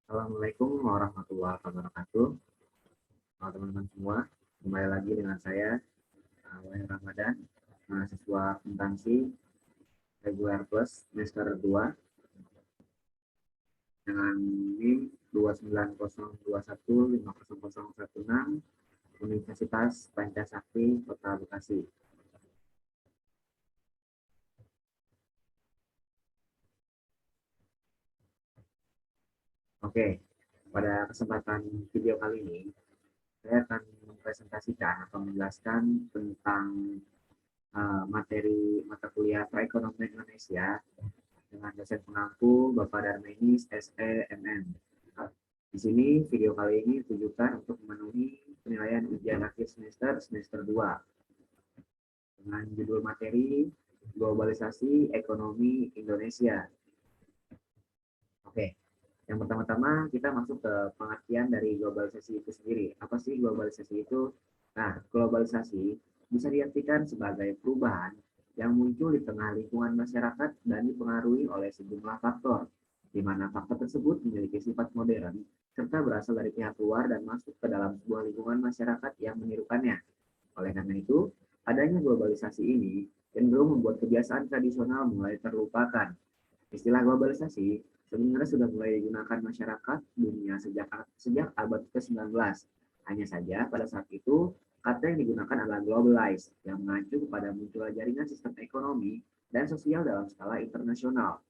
Assalamualaikum warahmatullahi wabarakatuh. Teman-teman semua, kembali lagi dengan saya, Wahyu Ramadan, mahasiswa akuntansi reguler plus semester 2 dengan NIM 290215016 Universitas Pancasakti Kota Bekasi. Oke, pada kesempatan video kali ini, saya akan mempresentasikan atau menjelaskan tentang materi mata kuliah Perekonomian Indonesia dengan dosen pengampu Bapak Darmenis SEMM. Di sini video kali ini ditujukan untuk memenuhi penilaian ujian akhir semester 2 dengan judul materi Globalisasi Ekonomi Indonesia. Oke, yang pertama-tama kita masuk ke pengertian dari globalisasi itu sendiri. Apa sih globalisasi itu? Nah, globalisasi bisa diartikan sebagai perubahan yang muncul di tengah lingkungan masyarakat dan dipengaruhi oleh sejumlah faktor, di mana faktor tersebut memiliki sifat modern serta berasal dari pihak luar dan masuk ke dalam sebuah lingkungan masyarakat yang menirukannya. Oleh karena itu, adanya globalisasi ini cenderung membuat kebiasaan tradisional mulai terlupakan. Istilah globalisasi sebenarnya sudah mulai digunakan masyarakat dunia sejak abad ke-19. Hanya saja pada saat itu kata yang digunakan adalah globalize yang mengacu kepada munculnya jaringan sistem ekonomi dan sosial dalam skala internasional.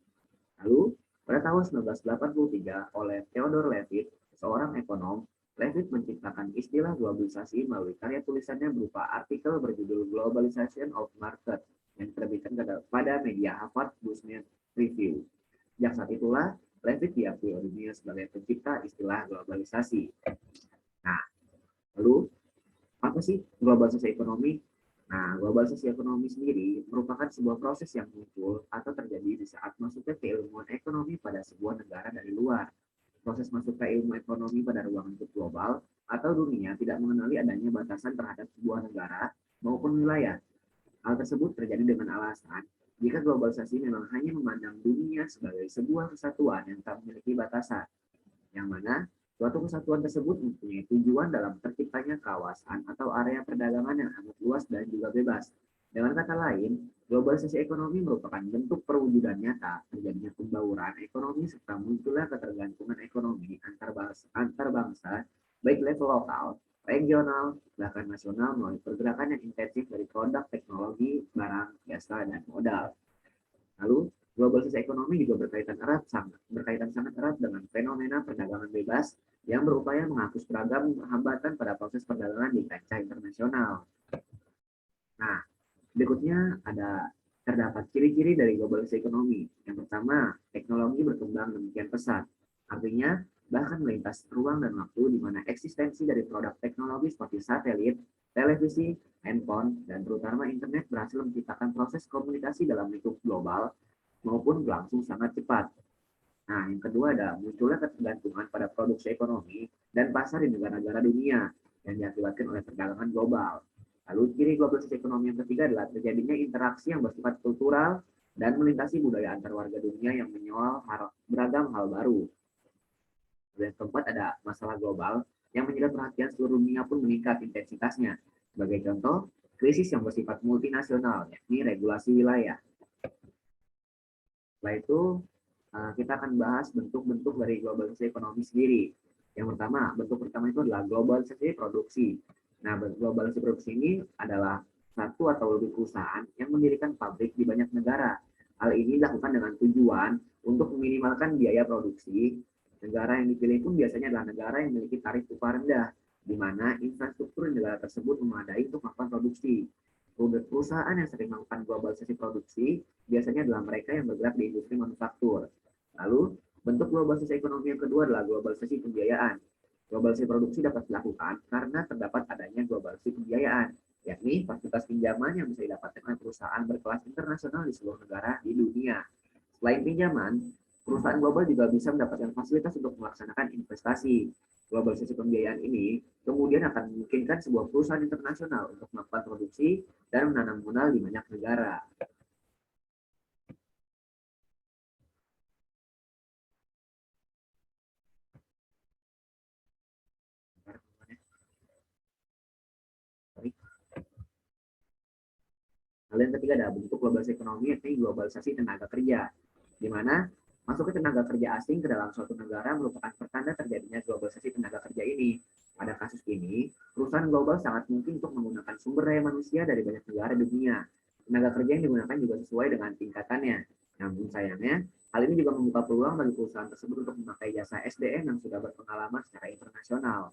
Lalu, pada tahun 1983 oleh Theodore Levitt, seorang ekonom, Levitt menciptakan istilah globalisasi melalui karya tulisannya berupa artikel berjudul Globalization of Market yang diterbitkan pada media Harvard Business Review. Sejak saat itulah, Levitt diakui oleh dunia sebagai pencipta istilah globalisasi. Nah, lalu apa sih globalisasi ekonomi? Nah, globalisasi ekonomi sendiri merupakan sebuah proses yang muncul atau terjadi di saat masuknya keilmuan ekonomi pada sebuah negara dari luar. Proses masuk ke ilmu ekonomi pada ruang lingkup global atau dunia tidak mengenali adanya batasan terhadap sebuah negara maupun wilayah. Hal tersebut terjadi dengan alasan jika globalisasi memang hanya memandang dunia sebagai sebuah kesatuan yang tak memiliki batasan, yang mana suatu kesatuan tersebut mempunyai tujuan dalam terciptanya kawasan atau area perdagangan yang amat luas dan juga bebas. Dengan kata lain, globalisasi ekonomi merupakan bentuk perwujudan nyata terjadinya pembauran ekonomi serta munculnya ketergantungan ekonomi antar bangsa, baik level lokal, regional, bahkan nasional melalui pergerakan yang intensif dari produk, teknologi, barang, jasa, dan modal. Lalu, globalisasi ekonomi juga berkaitan sangat erat dengan fenomena perdagangan bebas yang berupaya menghapus beragam hambatan pada proses perdagangan di kancah internasional. Nah, berikutnya terdapat ciri-ciri dari globalisasi ekonomi. Yang pertama, teknologi berkembang demikian pesat. Artinya, bahkan melintas ruang dan waktu di mana eksistensi dari produk teknologi seperti satelit, televisi, handphone, dan terutama internet berhasil menciptakan proses komunikasi dalam lingkup global maupun berlangsung sangat cepat. Nah, yang kedua ada munculnya ketergantungan pada produksi ekonomi dan pasar di negara-negara dunia yang diakibatkan oleh perdagangan global. Lalu ciri globalisasi ekonomi yang ketiga adalah terjadinya interaksi yang bersifat kultural dan melintasi budaya antar warga dunia yang menyoal beragam hal baru. Dan yang keempat ada masalah global yang menyedot perhatian seluruh dunia pun meningkat intensitasnya. Sebagai contoh, krisis yang bersifat multinasional, yakni regulasi wilayah. Setelah itu, kita akan bahas bentuk-bentuk dari globalisasi ekonomi sendiri. Yang pertama, bentuk pertama itu adalah globalisasi produksi. Nah, globalisasi produksi ini adalah satu atau lebih perusahaan yang mendirikan pabrik di banyak negara. Hal ini dilakukan dengan tujuan untuk meminimalkan biaya produksi. Negara yang dipilih pun biasanya adalah negara yang memiliki tarif upah rendah, di mana infrastruktur di negara tersebut memadai untuk melakukan produksi. Perusahaan yang sering melakukan globalisasi produksi biasanya adalah mereka yang bergerak di industri manufaktur. Lalu, bentuk globalisasi ekonomi yang kedua adalah globalisasi pembiayaan. Globalisasi produksi dapat dilakukan karena terdapat adanya globalisasi pembiayaan, yakni fasilitas pinjaman yang bisa didapatkan oleh perusahaan berkelas internasional di seluruh negara di dunia. Selain pinjaman, perusahaan global juga bisa mendapatkan fasilitas untuk melaksanakan investasi. Globalisasi pembiayaan ini kemudian akan memungkinkan sebuah perusahaan internasional untuk melakukan produksi dan menanam modal di banyak negara. Lalu yang ketiga ada bentuk globalisasi ekonomi, yaitu globalisasi tenaga kerja, di mana masuknya tenaga kerja asing ke dalam suatu negara merupakan pertanda terjadinya globalisasi tenaga kerja ini. Pada kasus ini, perusahaan global sangat mungkin untuk menggunakan sumber daya manusia dari banyak negara di dunia. Tenaga kerja yang digunakan juga sesuai dengan tingkatannya. Namun sayangnya, hal ini juga membuka peluang bagi perusahaan tersebut untuk memakai jasa SDM yang sudah berpengalaman secara internasional.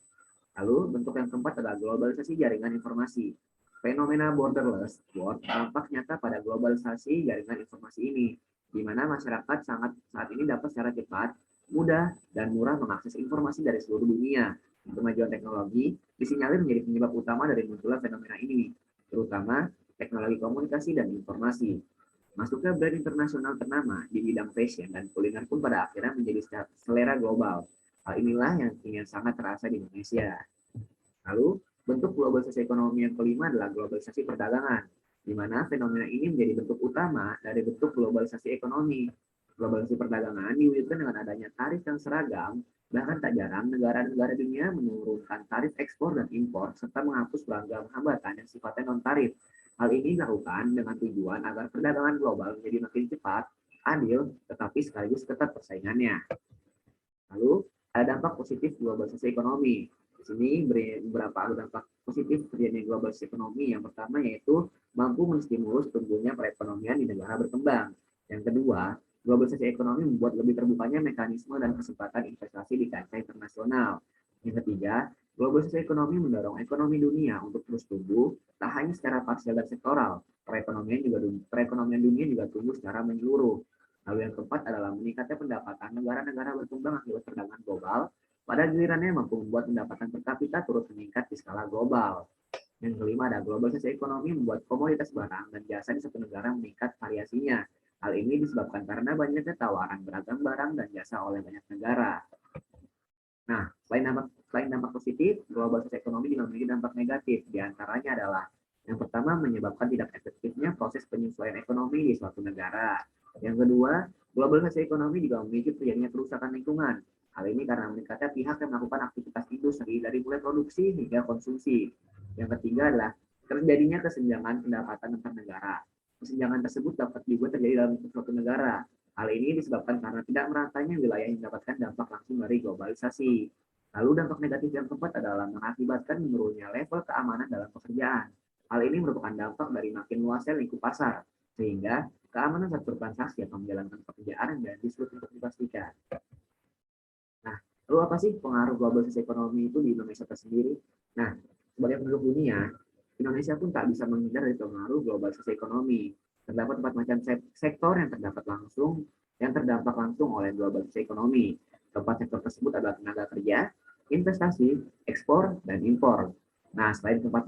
Lalu, bentuk yang keempat adalah globalisasi jaringan informasi. Fenomena borderless world tampak nyata pada globalisasi jaringan informasi ini, di mana masyarakat saat ini dapat secara cepat, mudah, dan murah mengakses informasi dari seluruh dunia. Kemajuan teknologi disinyalir menjadi penyebab utama dari munculnya fenomena ini, terutama teknologi komunikasi dan informasi. Masuknya brand internasional ternama di bidang fashion dan kuliner pun pada akhirnya menjadi selera global. Hal inilah yang sangat terasa di Indonesia. Lalu, bentuk globalisasi ekonomi yang kelima adalah globalisasi perdagangan, di mana fenomena ini menjadi bentuk utama dari bentuk globalisasi ekonomi. Globalisasi perdagangan diwujudkan dengan adanya tarif yang seragam, bahkan tak jarang negara-negara dunia menurunkan tarif ekspor dan impor, serta menghapus beragam hambatan yang sifatnya non-tarif. Hal ini dilakukan dengan tujuan agar perdagangan global menjadi makin cepat, adil, tetapi sekaligus ketat persaingannya. Lalu, ada dampak positif globalisasi ekonomi. Di sini beberapa dampak positif terjadinya globalisasi ekonomi. Yang pertama yaitu mampu menstimulus tumbuhnya perekonomian di negara berkembang. Yang kedua, globalisasi ekonomi membuat lebih terbukanya mekanisme dan kesempatan investasi di kancah internasional. Yang ketiga, globalisasi ekonomi mendorong ekonomi dunia untuk terus tumbuh, tak hanya secara parsial dan sektoral. Perekonomian dunia juga tumbuh secara menyeluruh. Lalu yang keempat adalah meningkatnya pendapatan negara-negara berkembang akibat perdagangan global, pada gilirannya mampu membuat pendapatan per kapita turut meningkat di skala global. Yang kelima ada globalisasi ekonomi membuat komoditas barang dan jasa di satu negara meningkat variasinya. Hal ini disebabkan karena banyaknya tawaran beragam barang dan jasa oleh banyak negara. Nah, selain dampak positif, globalisasi ekonomi juga memiliki dampak negatif. Di antaranya adalah yang pertama menyebabkan tidak efektifnya proses penyesuaian ekonomi di suatu negara. Yang kedua, globalisasi ekonomi juga memicu terjadinya kerusakan lingkungan. Hal ini karena meningkatnya pihak yang melakukan aktivitas industri dari mulai produksi hingga konsumsi. Yang ketiga adalah terjadinya kesenjangan pendapatan antar negara. Kesenjangan tersebut dapat juga terjadi dalam suatu negara. Hal ini disebabkan karena tidak meratanya wilayah yang mendapatkan dampak langsung dari globalisasi. Lalu dampak negatif yang keempat adalah mengakibatkan menurunnya level keamanan dalam pekerjaan. Hal ini merupakan dampak dari makin luasnya lingkup pasar, sehingga keamanan saat bertransaksi atau menjalankan pekerjaan yang sulit untuk dipastikan. Nah, lalu apa sih pengaruh globalisasi ekonomi itu di Indonesia tersendiri? Nah, sebagai penduduk dunia, Indonesia pun tak bisa menghindar dari pengaruh globalisasi ekonomi. Terdapat 4 macam sektor yang terdampak langsung oleh globalisasi ekonomi. Keempat sektor tersebut adalah tenaga kerja, investasi, ekspor, dan impor. Nah, selain keempat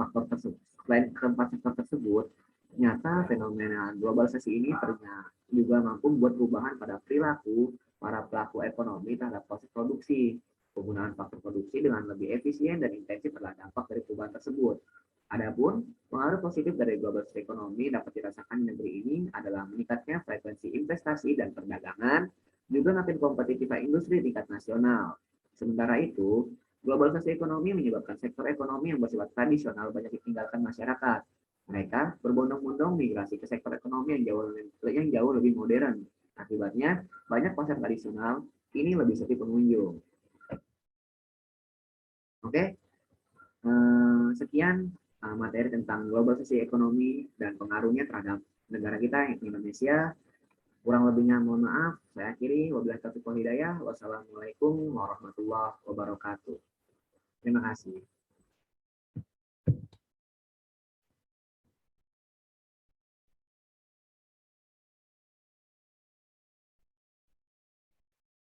sektor tersebut, ternyata fenomena globalisasi ini ternyata juga mampu membuat perubahan pada perilaku para pelaku ekonomi terhadap proses produksi. Penggunaan faktor produksi dengan lebih efisien dan intensif adalah dampak dari perubahan tersebut. Adapun pengaruh positif dari globalisasi ekonomi dapat dirasakan di negeri ini adalah meningkatnya frekuensi investasi dan perdagangan, juga makin kompetitifnya industri tingkat nasional. Sementara itu, globalisasi ekonomi menyebabkan sektor ekonomi yang bersifat tradisional banyak ditinggalkan masyarakat. Mereka berbondong-bondong migrasi ke sektor ekonomi yang jauh lebih modern. Akibatnya, banyak pasar tradisional ini lebih sepi pengunjung. Oke, sekian materi tentang globalisasi ekonomi dan pengaruhnya terhadap negara kita, Indonesia. Kurang lebihnya mohon maaf. Saya akhiri. Wabillahi taufiq wal hidayah. Wassalamualaikum warahmatullahi wabarakatuh. Terima kasih.